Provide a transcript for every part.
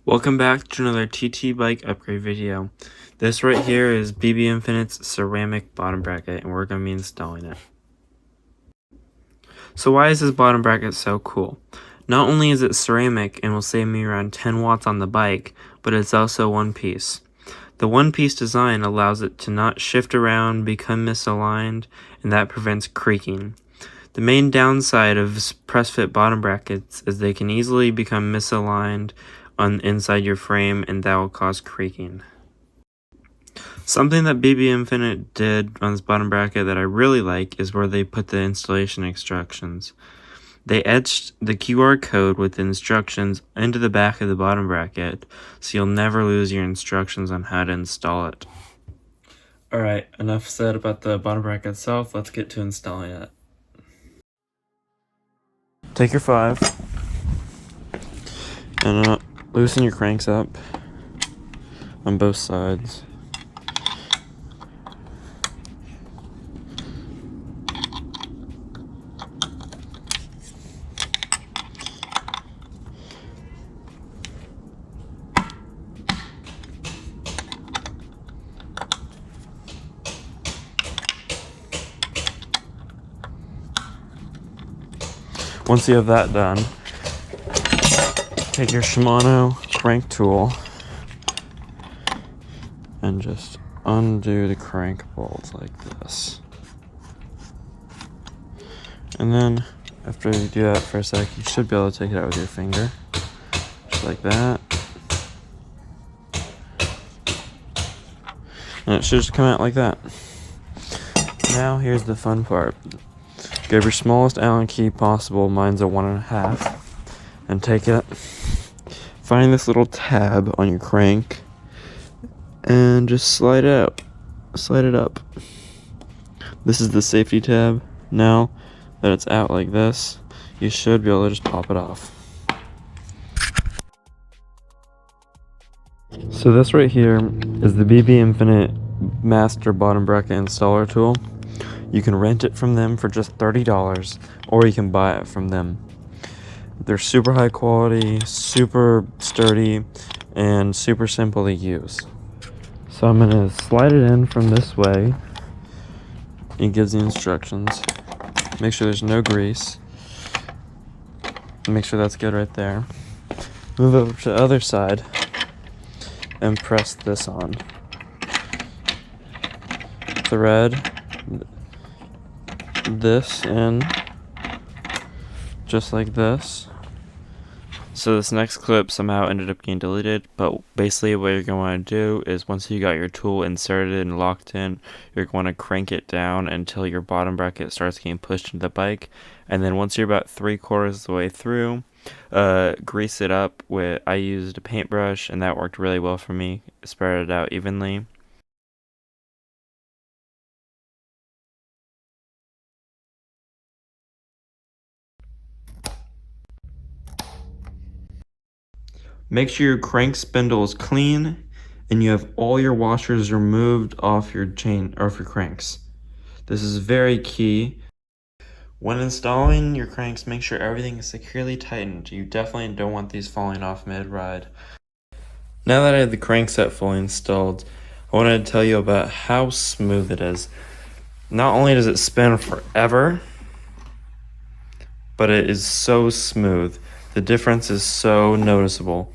Welcome back to another TT bike upgrade video. This right here is BBInfinite's ceramic bottom bracket, and we're going to be installing it. So why is this bottom bracket so cool? Not only is it ceramic and will save me around 10 watts on the bike, but it's also one piece. The one piece design allows it to not shift around, become misaligned, and that prevents creaking. The main downside of press fit bottom brackets is they can easily become misaligned inside your frame, and that will cause creaking. Something that BBInfinite did on this bottom bracket that I really like is where they put the installation instructions. They etched the QR code with the instructions into the back of the bottom bracket, so you'll never lose your instructions on how to install it. Alright, enough said about the bottom bracket itself, let's get to installing it. Take your 5 and loosen your cranks up on both sides. Once you have that done, take your Shimano crank tool and just undo the crank bolts like this. And then after you do that for a sec, you should be able to take it out with your finger, just like that. And it should just come out like that. Now here's the fun part. Grab your smallest Allen key possible, mine's a 1.5, and take it, find this little tab on your crank, and just slide it out, slide it up. This is the safety tab. Now that it's out like this, you should be able to just pop it off. So this right here is the BBInfinite Master bottom bracket installer tool. You can rent it from them for just $30, or you can buy it from them. They're super high quality, super sturdy, and super simple to use. So I'm gonna slide it in from this way. It gives the instructions. Make sure there's no grease. Make sure that's good right there. Move over to the other side and press this on. Thread this in just like this. So this next clip somehow ended up getting deleted, but basically what you're going to want to do is once you got your tool inserted and locked in, you're going to crank it down until your bottom bracket starts getting pushed into the bike, and then once you're about 3/4 of the way through, grease it up with, I used a paintbrush, and that worked really well for me. Spread it out evenly. Make sure your crank spindle is clean and you have all your washers removed off your chain or off your cranks. This is very key. When installing your cranks, make sure everything is securely tightened. You definitely don't want these falling off mid-ride. Now that I have the crankset fully installed, I wanted to tell you about how smooth it is. Not only does it spin forever, but it is so smooth. The difference is so noticeable.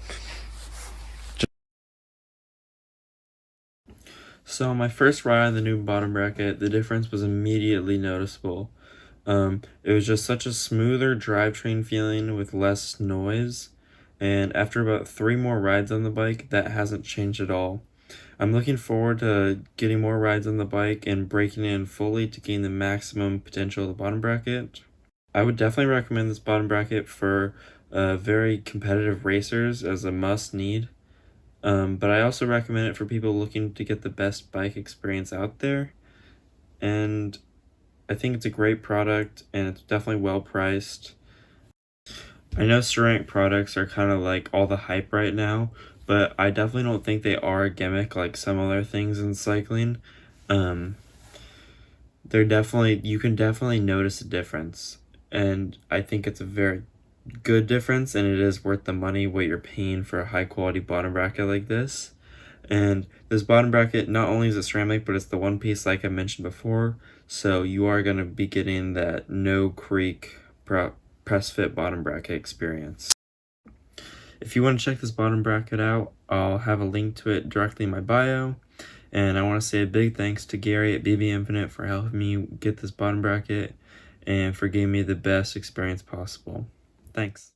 So my first ride on the new bottom bracket, the difference was immediately noticeable. It was just such a smoother drivetrain feeling with less noise, and after about 3 more rides on the bike, that hasn't changed at all. I'm looking forward to getting more rides on the bike and breaking it in fully to gain the maximum potential of the bottom bracket. I would definitely recommend this bottom bracket for very competitive racers as a must-need. But I also recommend it for people looking to get the best bike experience out there. And I think it's a great product, and it's definitely well priced. I know ceramic products are kind of like all the hype right now, but I definitely don't think they are a gimmick like some other things in cycling. You can definitely notice a difference, and I think it's a very, good difference, and it is worth the money what you're paying for a high quality bottom bracket like this. And this bottom bracket, not only is it ceramic, but it's the one piece like I mentioned before, so you are going to be getting that no creak press fit bottom bracket experience. If you want to check this bottom bracket out, I'll have a link to it directly in my bio. And I want to say a big thanks to Gary at BBInfinite for helping me get this bottom bracket and for giving me the best experience possible. Thanks.